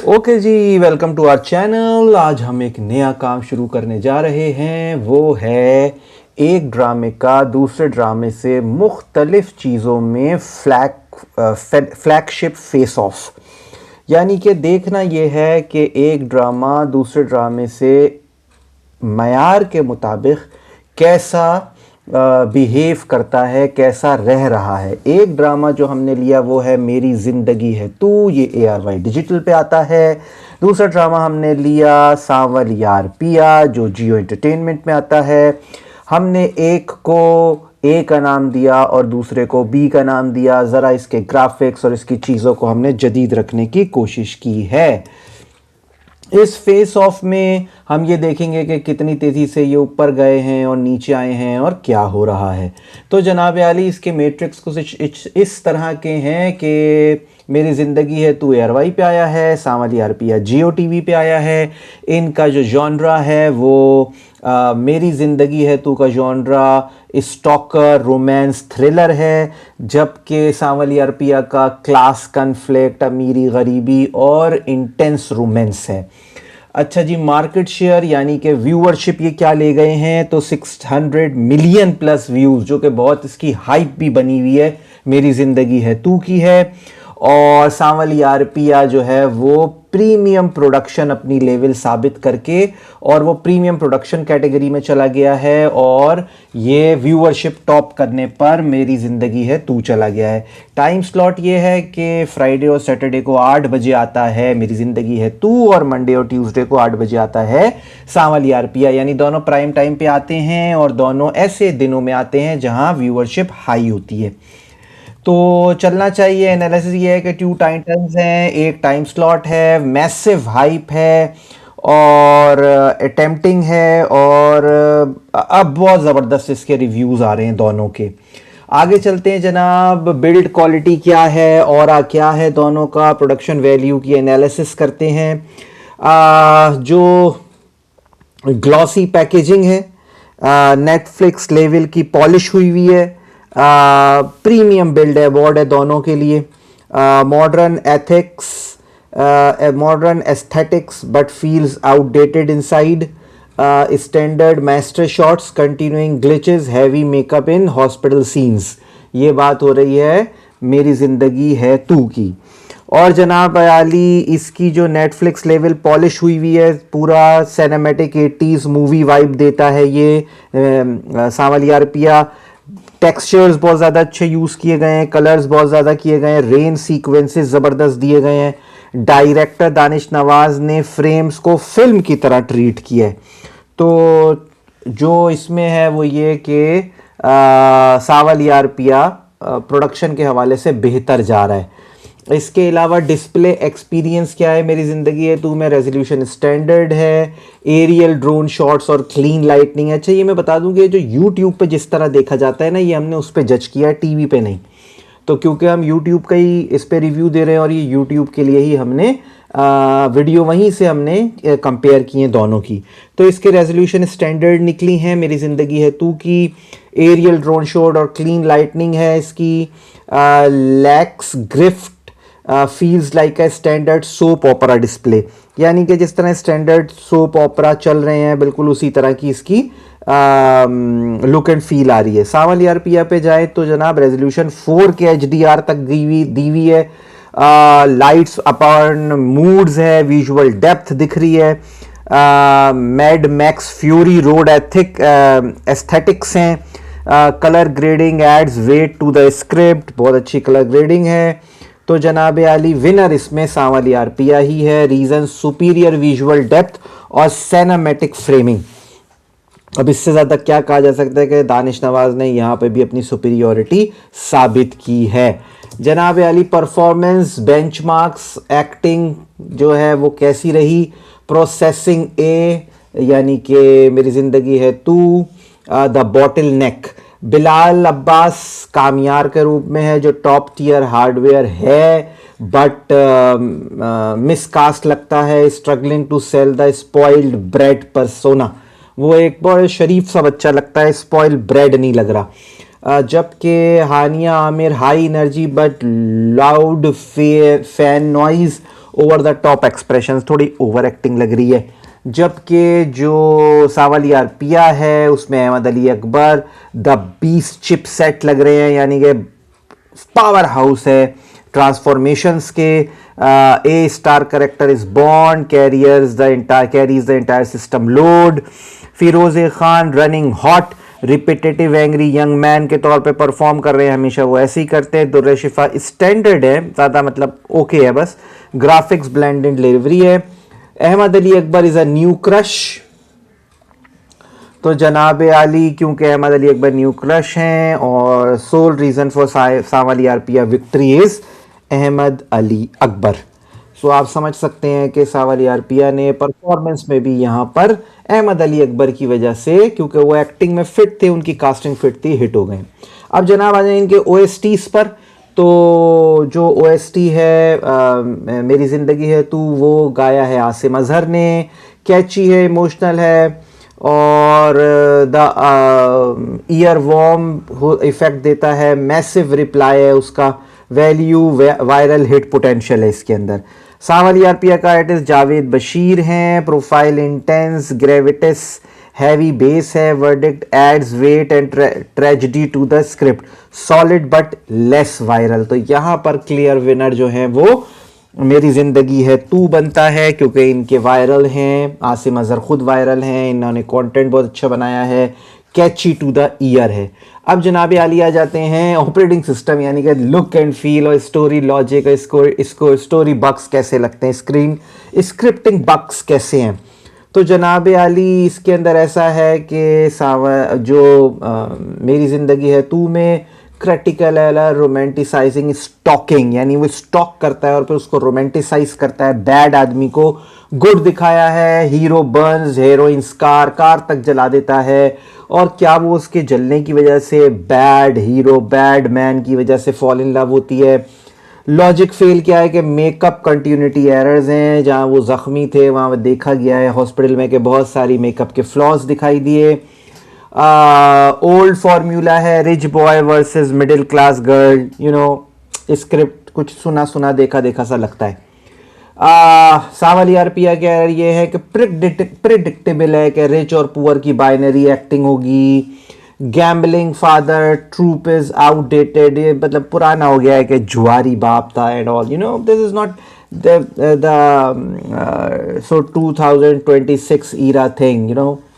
Okay ji, welcome to our channel. आज हम एक नया काम शुरू करने जा रहे हैं। वो है एक ड्रामे का दूसरे ड्रामे से मुख्तलिफ चीज़ों में फ्लैगशिप फेस ऑफ। यानी कि देखना ये है कि एक ड्रामा दूसरे ड्रामे से मयार के मुताबिक कैसा बिहेव करता है, कैसा रह रहा है। एक ड्रामा जो हमने लिया वो है मेरी ज़िंदगी है तू, ये ARY डिजिटल पे आता है। दूसरा ड्रामा हमने लिया सांवल यार पिया, जो जियो एंटरटेनमेंट में आता है। हमने एक को A का नाम दिया और दूसरे को B का नाम दिया। ज़रा इसके ग्राफिक्स और इसकी चीज़ों को हमने जदीद रखने की कोशिश की है। इस फेस ऑफ में हम ये देखेंगे कि कितनी तेज़ी से ये ऊपर गए हैं और नीचे आए हैं और क्या हो रहा है। तो जनाब आली, इसके मैट्रिक्स कुछ इस तरह के हैं कि मेरी ज़िंदगी है तू ARY पे आया है, सांवल यार पिया जियो TV पे आया है। इनका जो जॉनरा है वो मेरी ज़िंदगी है तू का जॉनरा स्टॉकर रोमांस थ्रिलर है, जबकि सांवल यार पिया का क्लास कन्फ्लिक्ट, अमीरी गरीबी और इंटेंस रोमांस है। अच्छा जी, मार्केट शेयर यानी कि व्यूअरशिप ये क्या ले गए हैं, तो 600 मिलियन प्लस व्यूज़, जो कि बहुत इसकी हाइप भी बनी हुई है मेरी ज़िंदगी है तू की है। और सांवल यार पिया जो है वो प्रीमियम प्रोडक्शन अपनी लेवल साबित करके और वो प्रीमियम प्रोडक्शन कैटेगरी में चला गया है और ये व्यूअरशिप टॉप करने पर मेरी ज़िंदगी है तू चला गया है। टाइम स्लॉट ये है कि फ्राइडे और सैटरडे को 8 बजे आता है मेरी ज़िंदगी है तू, और मंडे और ट्यूसडे को 8 बजे आता है सांवल यार पिया। यानी दोनों प्राइम टाइम पे आते हैं और दोनों ऐसे दिनों में आते हैं जहां व्यूअरशिप हाई होती है। तो चलना चाहिए। एनालिसिस ये है कि 2 टाइटन्स हैं, एक टाइम स्लॉट है, मैसिव हाइप है और अटेम्प्टिंग है, और अब बहुत ज़बरदस्त इसके रिव्यूज़ आ रहे हैं दोनों के। आगे चलते हैं जनाब, बिल्ड क्वालिटी क्या है और क्या है दोनों का, प्रोडक्शन वैल्यू की एनालिसिस करते हैं। जो ग्लॉसी पैकेजिंग है, नेटफ्लिक्स लेवल की पॉलिश हुई हुई है, प्रीमियम बिल्ड अवार्ड है दोनों के लिए। Modern ethics, modern aesthetics but feels outdated inside, standard master shots, continuing glitches, heavy makeup in hospital scenes. ये बात हो रही है मेरी ज़िंदगी है तू की। और जनाब आली, इसकी जो नेटफ्लिक्स लेवल पॉलिश हुई हुई है, पूरा सिनेमैटिक 80s मूवी वाइब देता है ये सांवल यार पिया। टेक्सचर्स बहुत ज़्यादा अच्छे यूज़ किए गए हैं, कलर्स बहुत ज़्यादा किए गए हैं, रेन सीक्वेंसेस ज़बरदस्त दिए गए हैं। डायरेक्टर दानिश नवाज़ ने फ्रेम्स को फिल्म की तरह ट्रीट किया है। तो जो इसमें है वो ये कि सांवल यार पिया प्रोडक्शन के हवाले से बेहतर जा रहा है। इसके अलावा डिस्प्ले एक्सपीरियंस क्या है मेरी ज़िंदगी है तू में, रेजोल्यूशन स्टैंडर्ड है, एरियल ड्रोन शॉट्स और क्लीन लाइटनिंग है। अच्छा, ये मैं बता दूं कि जो यूट्यूब पे जिस तरह देखा जाता है ना, ये हमने उस पर जज किया है, टीवी पे नहीं। तो क्योंकि हम यूट्यूब का ही इस पर रिव्यू दे रहे हैं और ये यूट्यूब के लिए ही हमने वीडियो वहीं से हमने कंपेयर किए दोनों की। तो इसके रेजोल्यूशन स्टैंडर्ड निकली हैं मेरी ज़िंदगी है तू की, एरियल ड्रोन शॉट और क्लीन लाइटनिंग है इसकी, lacks grift feels like a standard soap opera display. यानी कि जिस तरह स्टैंडर्ड सोप ओपरा चल रहे हैं बिल्कुल उसी तरह की इसकी लुक एंड फील आ रही है। सांवल यार पिया पे जाए तो जनाब रेजोल्यूशन 4K HDR तक दी हुई है, लाइट्स अपॉन मूड्स है, विजुअल डेप्थ दिख रही है, Mad Max Fury Road aesthetics हैं, colour grading adds weight to the script, बहुत अच्छी कलर ग्रेडिंग है। तो जनाब आली, विनर इसमें सांवल यार पिया ही है। रीजन सुपीरियर विजुअल डेप्थ और सिनेमैटिक फ्रेमिंग। अब इससे ज़्यादा क्या कहा जा सकता है कि दानिश नवाज ने यहाँ पे भी अपनी सुपीरियरिटी साबित की है। जनाब आली, परफॉर्मेंस, बेंचमार्क्स, एक्टिंग जो है वो कैसी रही, प्रोसेसिंग ए यानी कि मेरी ज़िंदगी है तू, the bottle neck, Bilal Abbas Kamyar के रूप में है जो टॉप टियर हार्डवेयर है बट मिसकास्ट लगता है, struggling to sell the spoiled bread persona. वो एक बहुत शरीफ सा बच्चा लगता है, स्पॉइल ब्रेड नहीं लग रहा। जबकि Hania Aamir high energy but loud fan noise over the top expressions, थोड़ी ओवर एक्टिंग लग रही है। जबकि जो सावलियार पिया है उसमें Ahmed Ali Akbar the beast cheap set लग रहे हैं, यानी कि पावर हाउस है ट्रांसफॉर्मेशंस के। ए स्टार करेक्टर इज बॉन्ड, carries the entire system load. Feroze Khan running hot, repetitive angry young man के तौर पे परफॉर्म कर रहे हैं, हमेशा वो ऐसे ही करते हैं। दुर्र शिफा स्टैंडर्ड है, ज़्यादा मतलब ओके है, बस ग्राफिक्स ब्लेंडेड डिलीवरी है। Ahmed Ali Akbar is a new crush, तो जनाब आली क्योंकि अहमद अली अकबर न्यू क्रश हैं और सोल रीज़न फॉर सावलियार पिया victory is Ahmed Ali Akbar. So आप समझ सकते हैं कि सावलियार पिया ने परफॉर्मेंस में भी यहाँ पर अहमद अली अकबर की वजह से, क्योंकि वो एक्टिंग में फिट थे, उनकी कास्टिंग फिट थी, हिट हो गए। अब जनाब आ जाए इनके OSTs पर। तो जो OST है मेरी ज़िंदगी है तू, वो गाया है आसिम अजहर ने। कैची है, इमोशनल है और द ईयर वॉर्म इफेक्ट देता है। मैसिव रिप्लाई है उसका, वैल्यू वायरल हिट पोटेंशियल है इसके अंदर। सावलियार पिया का आर्टिस्ट जावेद बशीर हैं। Profile intense, gravitas, heavy bass है। Verdict adds weight and tragedy to the script, solid but less viral. तो यहाँ पर क्लियर विनर जो है वो मेरी ज़िंदगी है तू बनता है, क्योंकि इनके वायरल हैं, आसिम अजहर खुद वायरल हैं, इन्होंने कंटेंट बहुत अच्छा बनाया है, कैची टू द ईयर है। अब जनाब आली आ जाते हैं ऑपरेटिंग सिस्टम, यानी कि लुक एंड फील और स्टोरी लॉजिक, इसको स्टोरी बग्स कैसे लगते हैं, स्क्रिप्टिंग बग्स कैसे हैं। तो जनाब आली इसके अंदर ऐसा है कि मेरी ज़िंदगी है तू में क्रिटिकल है रोमांटिसाइजिंग स्टॉकिंग, यानी वो स्टॉक करता है और फिर उसको रोमांटिसाइज करता है। बैड आदमी को गुड दिखाया है, हीरो बर्न्स, हीरोइन कार तक जला देता है, और क्या वो उसके जलने की वजह से बैड मैन की वजह से फॉल इन लव होती है। लॉजिक फेल क्या है कि मेकअप कंटिन्यूटी एरर्स हैं, जहाँ वो ज़ख्मी थे वहाँ देखा गया है हॉस्पिटल में कि बहुत सारी मेकअप के फ्लॉज दिखाई दिए। ओल्ड फार्मूला है, rich boy versus middle class girl, script कुछ सुना देखा सा लगता है। सावलियार पिया क्या ये है कि प्रिडिक्टेबल है कि रिच और पुअर की बाइनरी एक्टिंग होगी। Gambling father, trope is outdated, ये मतलब पुराना हो गया है कि जुआरी बाप था and all, this is not the so 2026 era thing,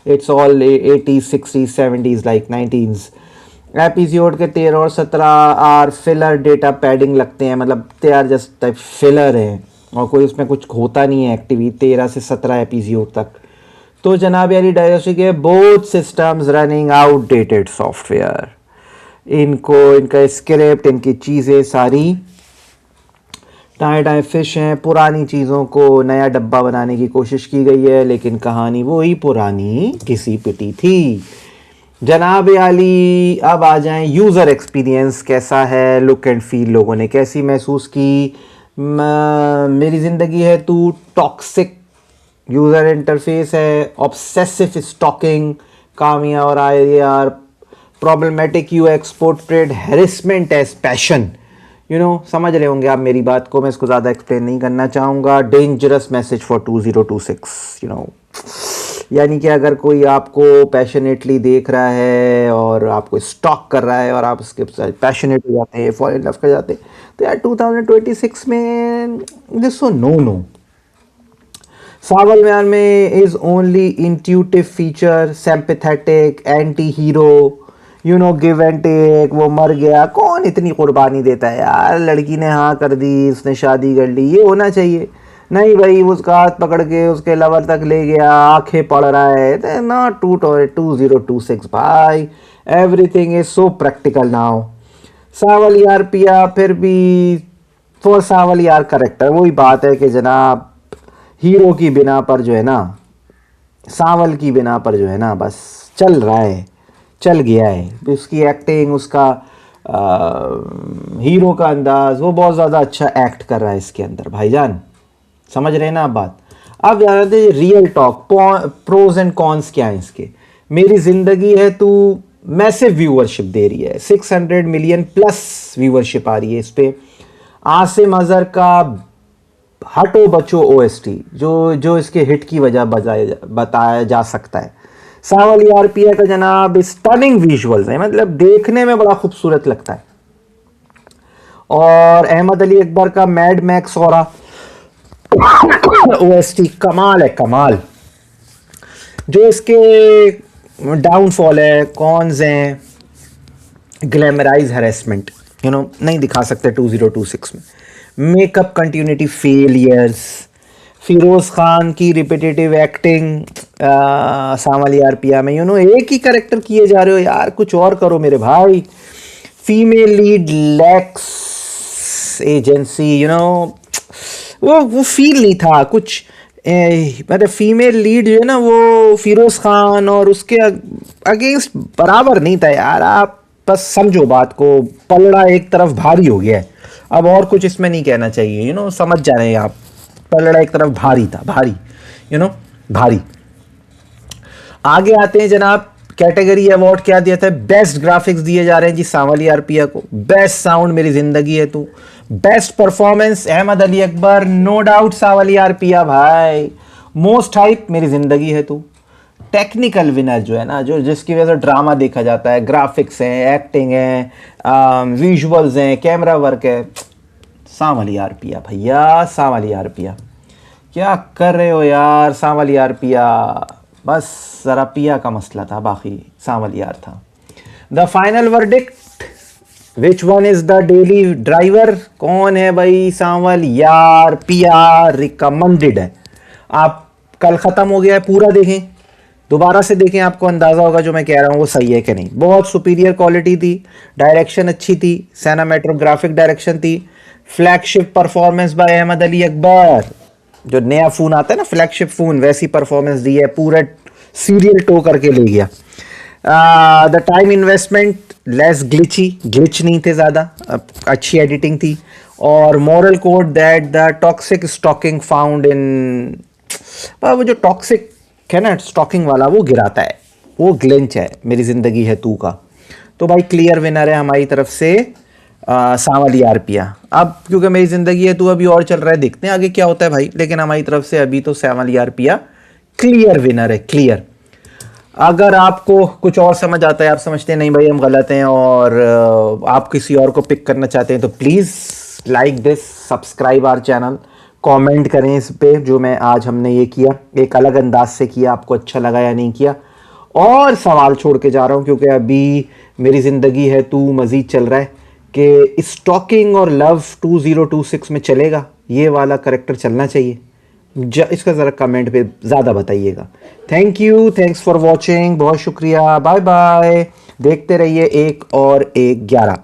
it's all 80s 60s 70s like 19s। Episode के 13 और 17 आर फिलर डेटा पैडिंग लगते हैं, मतलब they are just type filler हैं और कोई उसमें कुछ होता नहीं है एक्टिविटी 13 से 17 एपिसोड तक। तो जनाब यारी डायरेक्टरी के both systems running outdated software, इनका स्क्रिप्ट, इनकी चीज़ें सारी टाए फिश हैं। पुरानी चीज़ों को नया डब्बा बनाने की कोशिश की गई है, लेकिन कहानी वही पुरानी घिसी पिटी थी। जनाब आली अब आ जाएं यूज़र एक्सपीरियंस कैसा है, लुक एंड फील लोगों ने कैसी महसूस की। मेरी ज़िंदगी है तू टॉक्सिक यूज़र इंटरफेस है, ऑब्सेसिव स्टॉकिंग, कामिया और IAR, problematic UX, portrait harassment as passion, समझ रहे होंगे आप मेरी बात को, मैं इसको ज़्यादा एक्सप्लेन नहीं करना चाहूँगा। डेंजरस मैसेज फॉर 2026, यानी कि अगर कोई आपको पैशनेटली देख रहा है और आपको स्टॉक कर रहा है और आप उसके पैशनेट हो जाते हैं, फॉल इन लव कर जाते हैं, तो यार 2026 में दिस सो नो। सावल म्यान में is only intuitive feature, sympathetic, anti hero, give and take, वो मर गया, कौन इतनी कुर्बानी देता है यार, लड़की ने हाँ कर दी, उसने शादी कर ली, ये होना चाहिए। नहीं भाई, उसका हाथ पकड़ के उसके लवर तक ले गया, आंखें पड़ रहा है, नॉट 2026 भाई, everything is so practical now. Sanwal Yaar Piya फिर भी फॉर सावल यार करेक्टर, वही बात है कि जनाब हीरो की बिना पर जो है ना, सावल की बिना पर जो है ना, बस चल रहा है, चल गया है। उसकी एक्टिंग, उसका हीरो का अंदाज, वो बहुत ज़्यादा अच्छा एक्ट कर रहा है इसके अंदर भाईजान, समझ रहे हैं ना आप बात। अब जानते हैं real talk, pros and cons क्या है इसके। मेरी ज़िंदगी है तू मैसिव व्यूअरशिप दे रही है, 600 मिलियन प्लस व्यूअरशिप आ रही है इस पर। आसिम अजहर का हटो बचो ओएसटी जो जो इसके हिट की वजह बताया जा सकता है। सांवलिया आरपीए का जनाब स्टनिंग विजुअल्स है, मतलब देखने में बड़ा खूबसूरत लगता है। और अहमद अली अकबर का मैड मैक्स और ओएसटी कमाल है, कमाल। जो इसके डाउनफॉल है, कॉन्स हैं, ग्लैमराइज हैरेसमेंट नहीं दिखा सकते 2026 में। Makeup continuity failures, Firoz Khan की रिपीटेटिव एक्टिंग सांवलिया आरपीए में, एक ही कैरेक्टर किए जा रहे हो यार, कुछ और करो मेरे भाई। फीमेल लीड लैक्स एजेंसी, वो फील नहीं था कुछ। मतलब फीमेल लीड जो है ना वो फिरोज खान और उसके अगेंस्ट बराबर नहीं था यार। आप बस समझो बात को, पलड़ा एक तरफ भारी हो गया है, अब और कुछ इसमें नहीं कहना चाहिए। समझ जा रहे हैं आप, पलड़ा एक तरफ भारी था, भारी भारी। आगे आते हैं जनाब, कैटेगरी अवार्ड क्या दिया था? बेस्ट ग्राफिक्स दिए जा रहे हैं जी सांवलिया आरपीए को। बेस्ट साउंड मेरी जिंदगी है तू। Best performance Ahmed Ali Akbar, no doubt सांवलिया आरपीए भाई। मोस्ट हाइप मेरी जिंदगी है तू। टेक्निकल विनर जो है ना, जो जिसकी वजह से ड्रामा देखा जाता है, ग्राफिक्स हैं, एक्टिंग है, विजुअल्स हैं, कैमरा वर्क है, सांवलिया आरपीए भैया, सांवलिया आरपीए। क्या कर रहे हो यार सांवलिया आरपीए? बस जरा पिया का मसला था, बाकी सांवलियार था। The final verdict, which one is the daily driver? कौन है भाई? सांवलियार पिया रिकमेंडेड है। आप कल खत्म हो गया है, पूरा देखें, दोबारा से देखें, आपको अंदाजा होगा जो मैं कह रहा हूँ वो सही है कि नहीं। बहुत सुपीरियर क्वालिटी थी, डायरेक्शन अच्छी थी, सिनेमेटोग्राफिक डायरेक्शन थी, flagship performance by Ahmad Ali Akbar. जो नया फोन आता है ना फ्लैगशिप फोन, वैसी परफॉर्मेंस दी है, पूरा सीरियल टो करके ले गया। The time investment less glitch नहीं थे ज़्यादा, अच्छी एडिटिंग थी। और moral code that the toxic stalking found in, वो जो टॉक्सिक है ना स्टॉकिंग वाला, वो गिराता है, वो ग्लिच है मेरी ज़िंदगी है तू का। तो भाई क्लियर विनर है हमारी तरफ से सांवलिया आरपीए। अब क्योंकि मेरी ज़िंदगी है तू अभी और चल रहा है, देखते हैं आगे क्या होता है भाई, लेकिन हमारी तरफ से अभी तो सांवलिया आरपीए क्लियर विनर है, क्लियर। अगर आपको कुछ और समझ आता है, आप समझते हैं नहीं भाई हम गलत हैं, और आप किसी और को पिक करना चाहते हैं, तो please like this, subscribe our channel, comment करें इस पे जो मैं आज हमने ये किया, एक अलग अंदाज से किया, आपको अच्छा लगा या नहीं किया। और सवाल छोड़ के जा रहा हूँ क्योंकि अभी मेरी ज़िंदगी है तू मज़ीद चल रहा है कि स्टॉकिंग और लव 2026 में चलेगा, ये वाला करेक्टर चलना चाहिए। इसका ज़रा कमेंट पे ज़्यादा बताइएगा। Thank you, thanks for watching, बहुत शुक्रिया, बाय बाय। देखते रहिए 1 और 1 11।